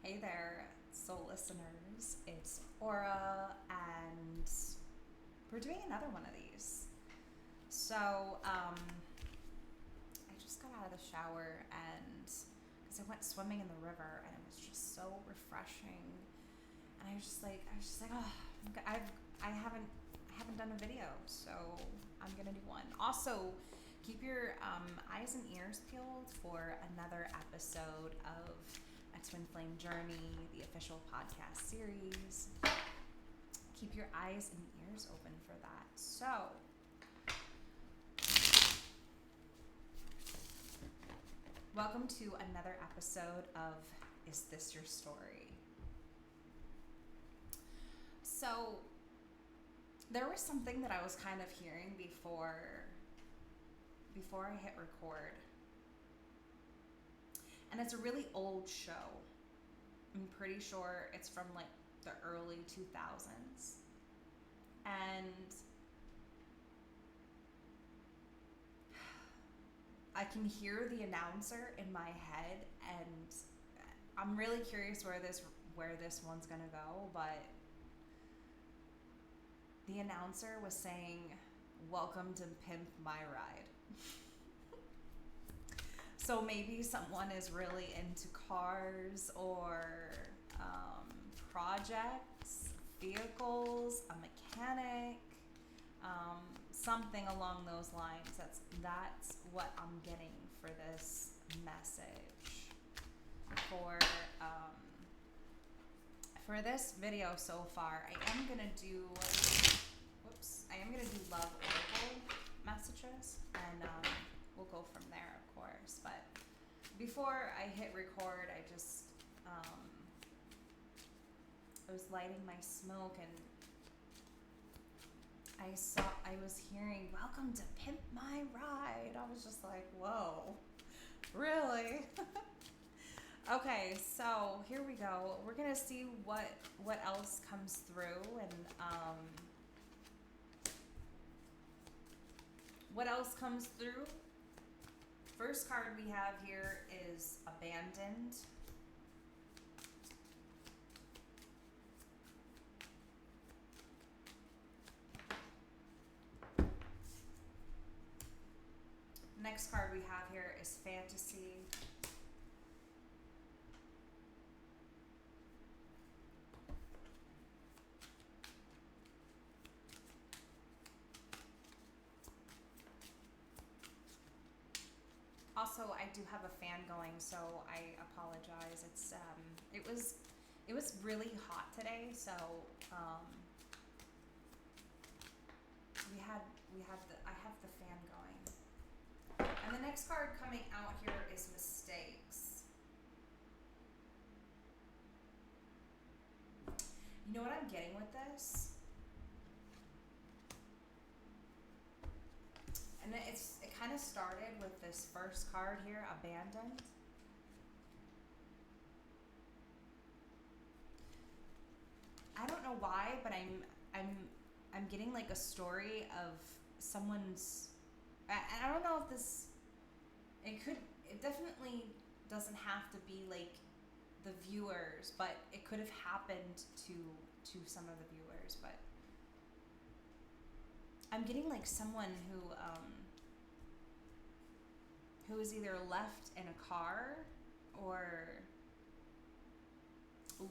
Hey there, soul listeners. It's Aura, and we're doing another one of these. So, I just got out of the shower, and because I went swimming in the river, and it was just so refreshing. And I was just like, oh, I haven't done a video, so I'm gonna do one. Also, keep your eyes and ears peeled for another episode of A Twin Flame Journey, the official podcast series. Keep your eyes and ears open for that. So, welcome to another episode of Is This Your Story? So, there was something that I was kind of hearing before I hit record. And it's a really old show. I'm pretty sure it's from like the early 2000s. And I can hear the announcer in my head, and I'm really curious where this one's going to go, but the announcer was saying, "Welcome to Pimp My Ride." So maybe someone is really into cars or projects, vehicles, a mechanic, something along those lines. That's what I'm getting for this message. For this video so far, I am gonna do love oracle messages, and we'll go from there, of course. But before I hit record, I was lighting my smoke, and I was hearing "Welcome to Pimp My Ride." I was just like, whoa, really? Okay, so here we go. We're gonna see what else comes through, and what else comes through. First card we have here is abandoned. Next card we have here is fantasy. Also, I do have a fan going, so I apologize. It was really hot today, so I have the fan going. And the next card coming out here is mistakes. You know what I'm getting with this? And it kind of started with this first card here, abandoned. I don't know why, but I'm getting like a story of someone's. I don't know if this. It definitely doesn't have to be like the viewers, but it could have happened to some of the viewers. But I'm getting like someone who is either left in a car or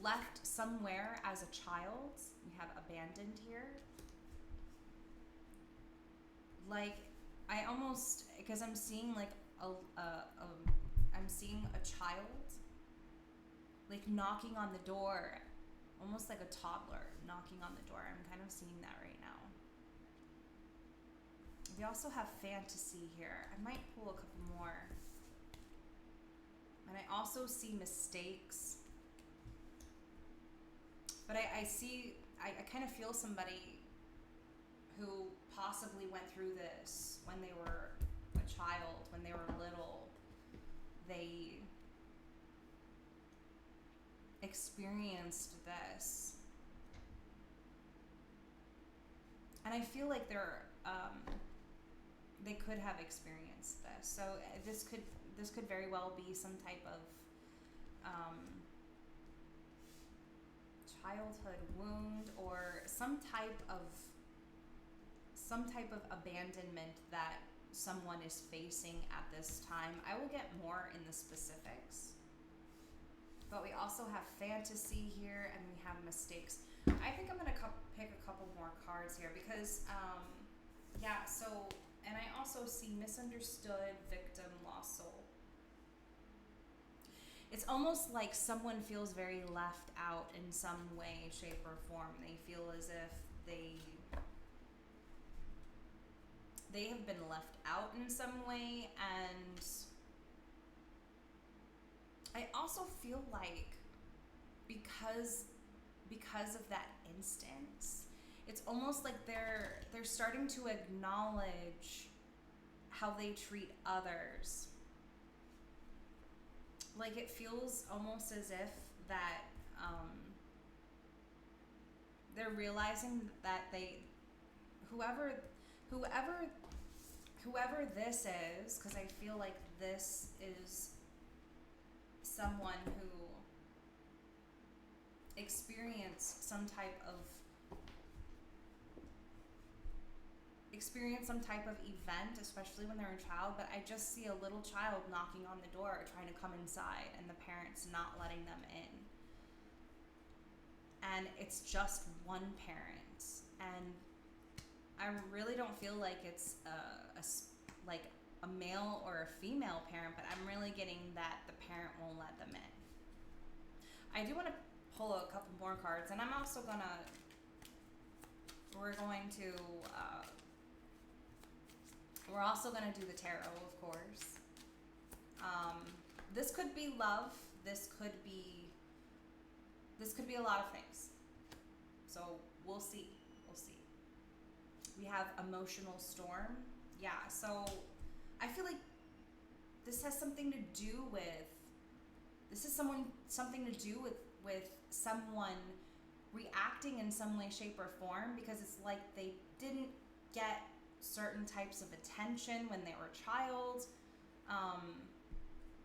left somewhere as a child. We have abandoned here. Like, I almost, because I'm seeing like I'm seeing a child like knocking on the door, almost like a toddler knocking on the door. I'm kind of seeing that right now. We also have fantasy here. I might pull a couple more. And I also see mistakes. But I kind of feel somebody who possibly went through this when they were a child, when they were little. They experienced this. And I feel like they could have experienced this. So this could very well be some type of childhood wound or some type of abandonment that someone is facing at this time. I will get more in the specifics. But we also have fantasy here, and we have mistakes. I think I'm going to pick a couple more cards here because, and I also see misunderstood, victim, lost soul. It's almost like someone feels very left out in some way, shape, or form. They feel as if they have been left out in some way, and I also feel like because of that instance, it's almost like they're starting to acknowledge how they treat others. Like it feels almost as if that they're realizing that whoever this is, because I feel like this is someone who experienced some type of event, especially when they're a child, but I just see a little child knocking on the door trying to come inside and the parents not letting them in. And it's just one parent, and I really don't feel like it's a male or a female parent, but I'm really getting that the parent won't let them in. I do want to pull a couple more cards, and I'm also we're also gonna do the tarot, of course. This could be love. This could be a lot of things. So we'll see. We have emotional storm. Yeah, so I feel like this has something to do with someone reacting in some way, shape, or form, because it's like they didn't get certain types of attention when they were a child.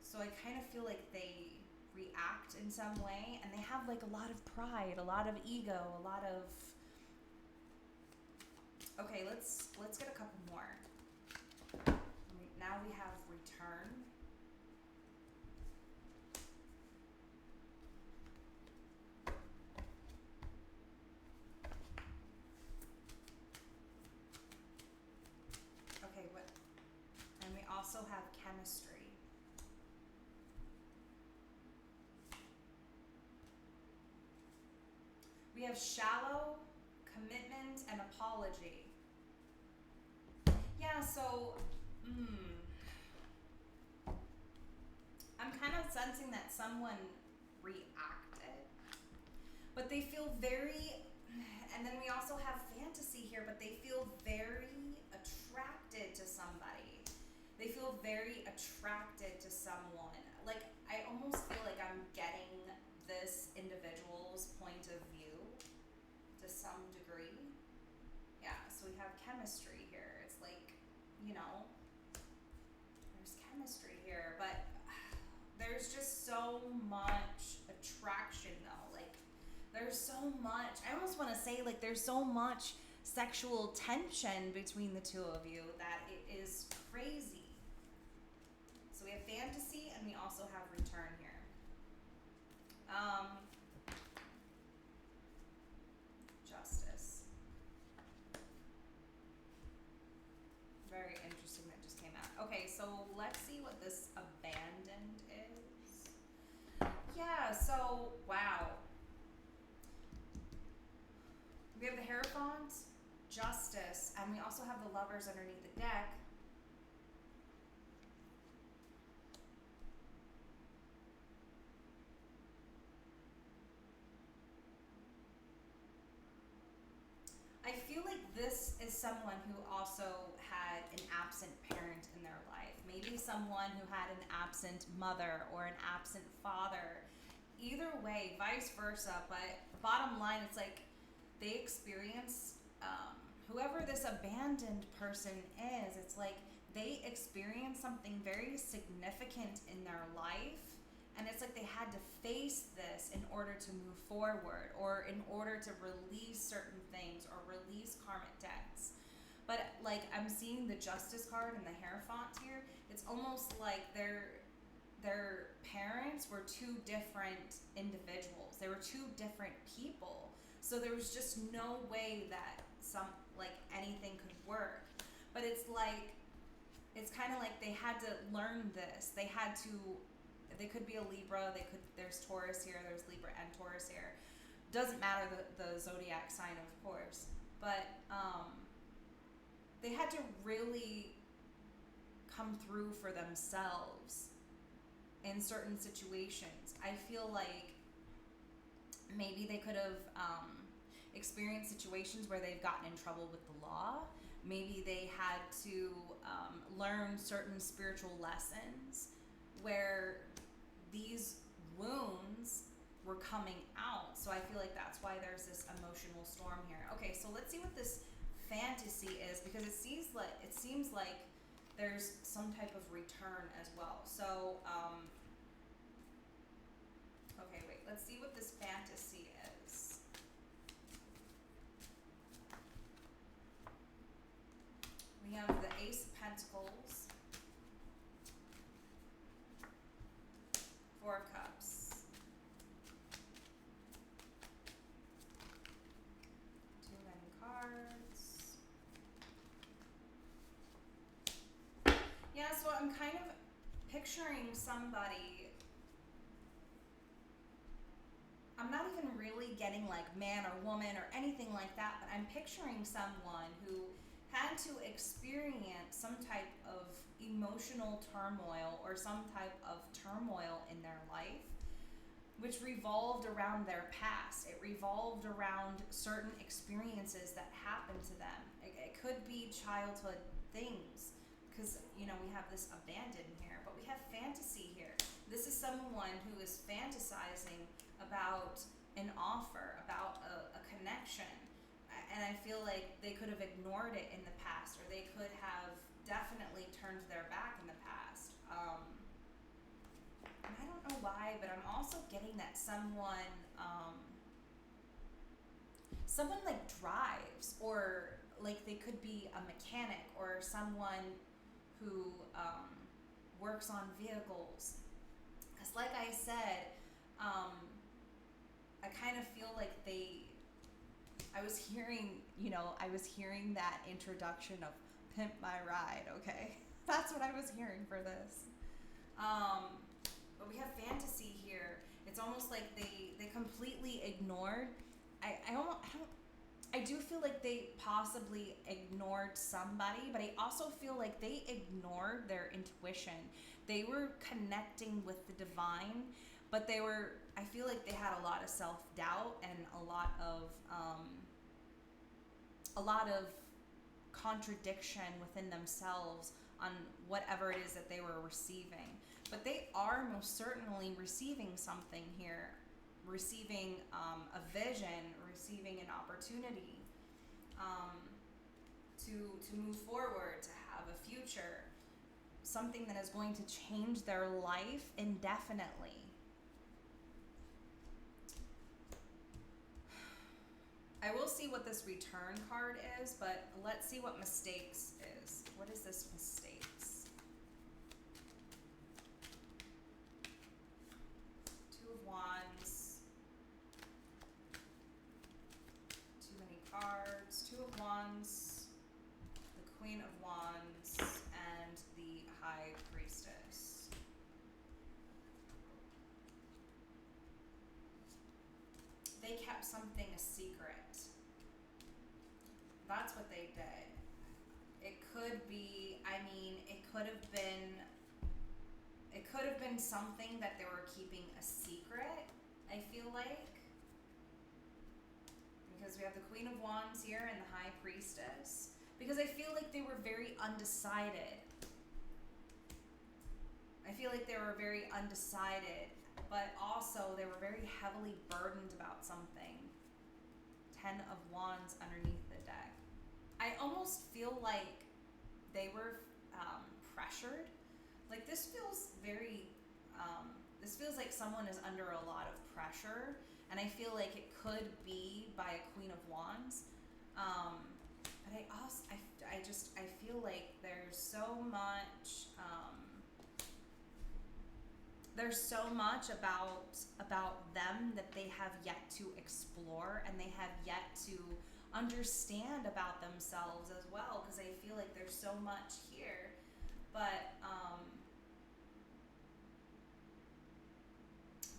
So I kind of feel like they react in some way, and they have like a lot of pride, a lot of ego, a lot of... Okay, let's get a couple more. Now we have return. Okay, and we also have chemistry. We have shallow, commitment, and apology. Yeah, so I'm kind of sensing that someone reacted, but they feel very, and then we also have fantasy here, but they feel very attracted to somebody. They feel very attracted to someone. Like, I almost feel like I'm getting this individual's point of view to some degree. Yeah, so we have chemistry here. It's like, there's chemistry here, but there's just so much attraction though. Like, there's so much, I almost want to say, like, there's so much sexual tension between the two of you that it is crazy. So we have fantasy, and we also have return here. Justice. Very interesting that just came out. Okay, so let's see what this abandoned is. Yeah, so, wow. We have the Hierophant, Justice, and we also have the Lovers underneath the deck. I feel like this is someone who also had an absent parent in their life. Maybe someone who had an absent mother or an absent father. Either way, vice versa. But bottom line, it's like they experience, whoever this abandoned person is, it's like they experienced something very significant in their life. And it's like they had to face this in order to move forward, or in order to release certain things or release karmic debts. But like I'm seeing the Justice card and the Hierophant here, it's almost like their parents were two different individuals. They were two different people. So there was just no way that anything could work. But it's kind of like they had to learn this. They could be a Libra, there's Taurus here, there's Libra and Taurus here. Doesn't matter the zodiac sign, of course. But they had to really come through for themselves in certain situations. I feel like maybe they could have experienced situations where they've gotten in trouble with the law. Maybe they had to learn certain spiritual lessons where these wounds were coming out. So I feel like that's why there's this emotional storm here. Okay, so let's see what this fantasy is, because it seems like there's some type of return as well. So okay, wait, let's see what this fantasy is. We have the Ace of Pentacles, Four of Cups, too many cards. Yeah, so I'm kind of picturing somebody. I'm not even really getting like man or woman or anything like that, but I'm picturing someone who had to experience some type of emotional turmoil or some type of turmoil in their life, which revolved around their past. It revolved around certain experiences that happened to them. It could be childhood things, because we have this abandoned here, but we have fantasy here. This is someone who is fantasizing about an offer, about a connection. And I feel like they could have ignored it in the past, or they could have definitely turned their back in the past. And I don't know why, but I'm also getting that someone like drives, or like they could be a mechanic, or someone who works on vehicles. Because like I said, I kind of feel like I was hearing that introduction of Pimp My Ride, okay? That's what I was hearing for this. But we have fantasy here. It's almost like they completely ignored. I do feel like they possibly ignored somebody, but I also feel like they ignored their intuition. They were connecting with the divine, but I feel like they had a lot of self-doubt and a lot of contradiction within themselves on whatever it is that they were receiving. But they are most certainly receiving something here, receiving a vision, receiving an opportunity to move forward, to have a future, something that is going to change their life indefinitely. I will see what this return card is, but let's see what mistakes is. What is this mistakes? Two of Wands. Too many cards. Two of Wands, the Queen of Wands, and the High Priestess. They kept something a secret. That's what they did. It could have been something that they were keeping a secret, I feel like. Because we have the Queen of Wands here and the High Priestess. Because I feel like they were very undecided. But also they were very heavily burdened about something. 10 of Wands underneath the deck. I almost feel like they were pressured. Like this feels like someone is under a lot of pressure, And I feel like it could be by a Queen of Wands. But I also, I feel like there's so much, about them that they have yet to explore, and they have yet to understand about themselves as well, because I feel like there's so much here. But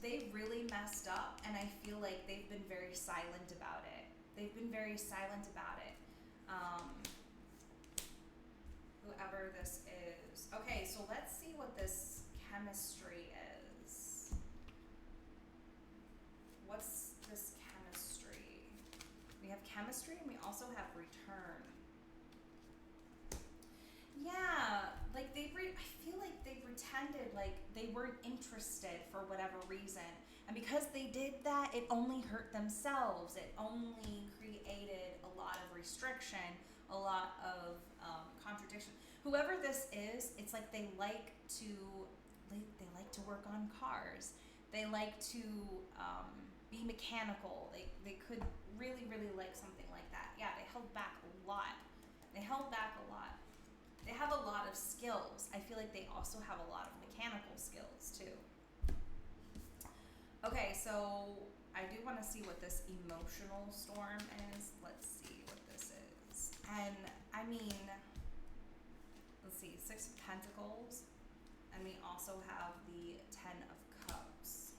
they really messed up, and I feel like they've been very silent about it. They've been very silent about it. Whoever this is. Okay, so let's see what this chemistry is. What's this chemistry? We have chemistry, and we also have return. Yeah, like I feel like they pretended like they weren't interested for whatever reason. And because they did that, it only hurt themselves. It only created a lot of restriction, a lot of contradiction. Whoever this is, it's like they like to work on cars. They like to be mechanical. They could really, really like something like that. Yeah, they held back a lot. They have a lot of skills. I feel like they also have a lot of mechanical skills too. Okay, so I do want to see what this emotional storm is. Let's see what this is. And I mean, let's see, Six of Pentacles, and we also have the Ten of Cups.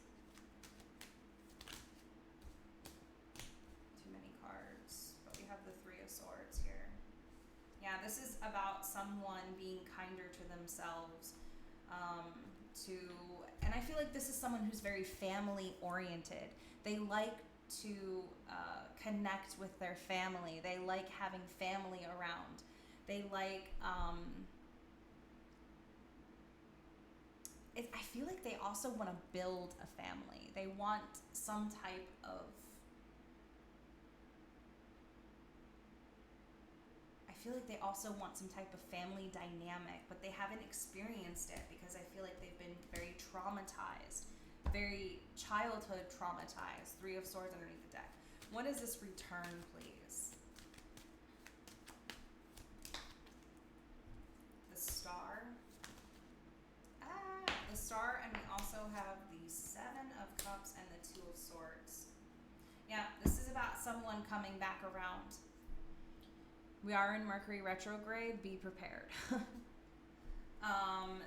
Too many cards, but we have the Three of Swords here. Yeah, this is about someone being kinder to themselves, and I feel like this is someone who's very family oriented. They like to connect with their family. They like having family around. They like, I feel like they also want to build a family. They want some type of, I feel like they also want some type of family dynamic, but they haven't experienced it because I feel like they've been very traumatized, very childhood traumatized. Three of Swords underneath the deck. What is this return, please? The Star. The Star, and we also have the Seven of Cups and the Two of Swords. Yeah, this is about someone coming back around. We are in Mercury retrograde. Be prepared.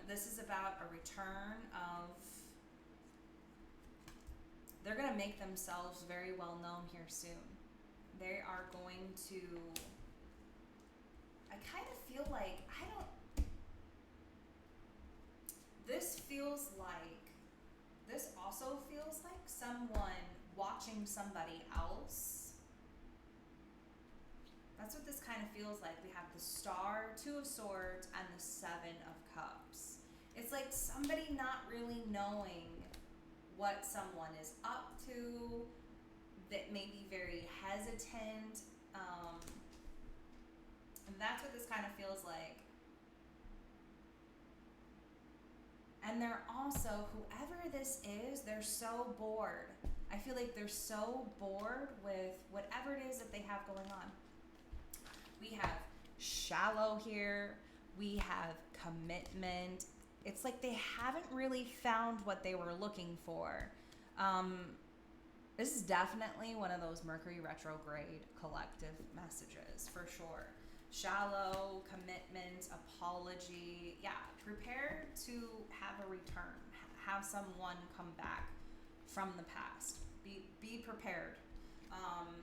This is about a return of... They're going to make themselves very well known here soon. They are going to... I kind of feel like... This feels like... This also feels like someone watching somebody else. That's what this kind of feels like. We have the Star, Two of Swords, and the Seven of Cups. It's like somebody not really knowing what someone is up to, that may be very hesitant. And that's what this kind of feels like. And they're also, whoever this is, they're so bored. I feel like they're so bored with whatever it is that they have going on. We have shallow here. We have commitment. It's like they haven't really found what they were looking for. This is definitely one of those Mercury retrograde collective messages, for sure. Shallow, commitment, apology. Yeah, prepare to have a return. Have someone come back from the past. Be prepared.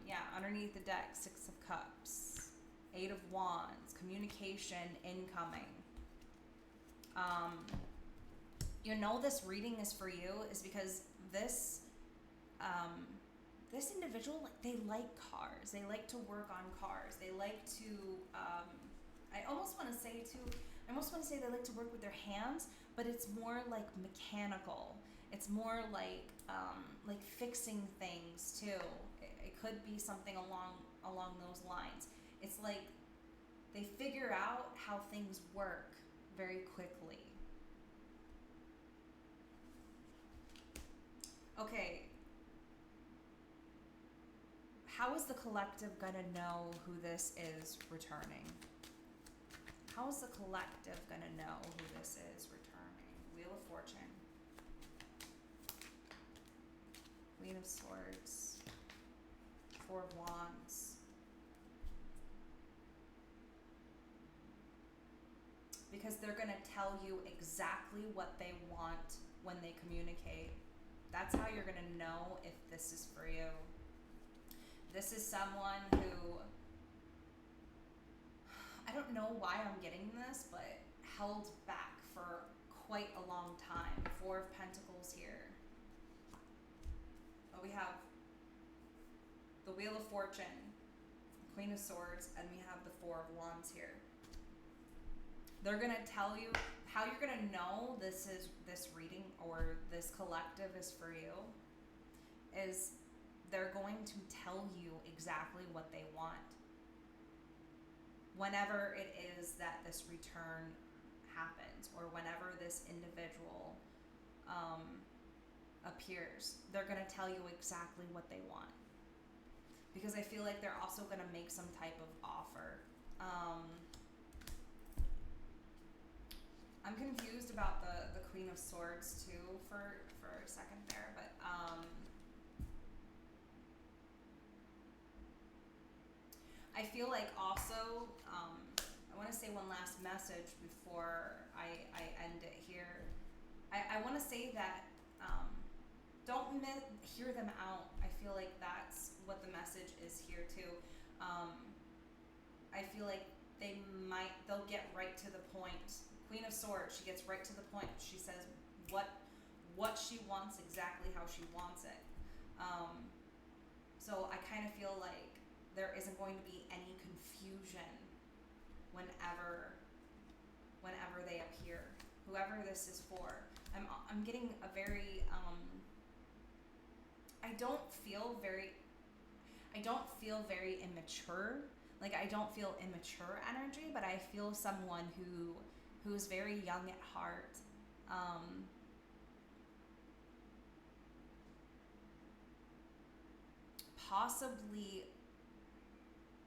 Yeah, underneath the deck, Six of Cups. Eight of Wands, communication incoming. This reading is for you is because this individual, they like cars. They like to work on cars. They like to, I almost want to say they like to work with their hands, but it's more like mechanical. It's more like fixing things too. It could be something along those lines. It's like they figure out how things work very quickly. Okay. how is the collective going to know who this is returning? How is the collective going to know who this is returning? Wheel of Fortune. Queen of Swords. Four of Wands. Because they're going to tell you exactly what they want when they communicate. That's how you're going to know if this is for you. This is someone who, I don't know why I'm getting this, but held back for quite a long time. Four of Pentacles here. But we have the Wheel of Fortune, the Queen of Swords, and we have the Four of Wands here. They're going to tell you how you're going to know this reading or this collective is for you is they're going to tell you exactly what they want. Whenever it is that this return happens or whenever this individual appears, they're going to tell you exactly what they want. Because I feel like they're also going to make some type of offer. I'm confused about the Queen of Swords too for a second there, but I feel like also I want to say one last message before I end it here. I want to say that don't hear them out. I feel like that's what the message is here too. I feel like they'll get right to the point. Queen of Swords, she gets right to the point. She says what she wants, exactly how she wants it. So I kind of feel like there isn't going to be any confusion whenever they appear. Whoever this is for. I'm getting a very I don't feel very immature. Like I don't feel immature energy, but I feel someone who's very young at heart. Possibly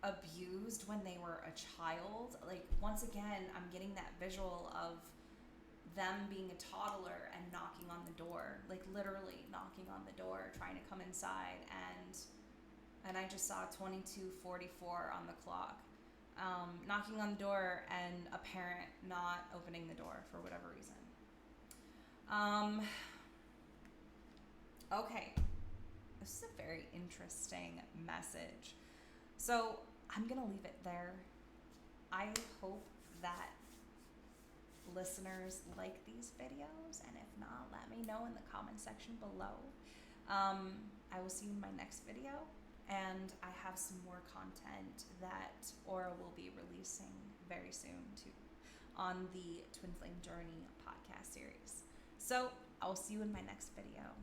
abused when they were a child. Like once again, I'm getting that visual of them being a toddler and knocking on the door, like literally knocking on the door, trying to come inside, and I just saw 22:44 on the clock. Knocking on the door and a parent not opening the door for whatever reason. Okay. This is a very interesting message. So I'm going to leave it there. I hope that listeners like these videos, and if not, let me know in the comment section below. I will see you in my next video, and I have some more content that Aura will be releasing very soon too on the Twin Flame Journey podcast series. So I'll see you in my next video.